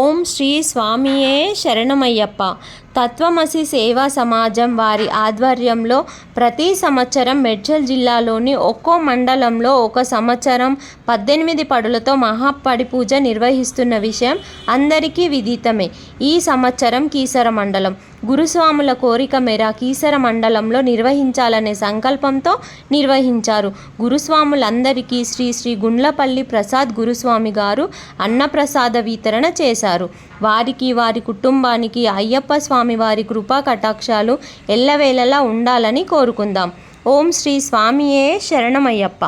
ఓం శ్రీ స్వామియే శరణమయ్యప్ప. తత్వమసి సేవా సమాజం వారి ఆధ్వర్యంలో ప్రతి సంవత్సరం మేడ్చల్ జిల్లాలోని ఒక్కో మండలంలో ఒక సంవత్సరం 18 పడులతో మహాపడి పూజ నిర్వహిస్తున్న విషయం అందరికీ విదితమే. ఈ సంవత్సరం కీసర మండలం గురుస్వాముల కోరిక మేర కీసర మండలంలో నిర్వహించాలనే సంకల్పంతో నిర్వహించారు. గురుస్వాములందరికీ శ్రీ శ్రీ గుండ్లపల్లి ప్రసాద్ గురుస్వామి గారు అన్నప్రసాద వితరణ చేశారు. వారికి వారి కుటుంబానికి అయ్యప్ప స్వామి వారి కృపా కటాక్షాలు ఎల్లవేళలా ఉండాలని కోరుకుందాం. ఓం శ్రీ స్వామియే శరణమయ్యప్ప.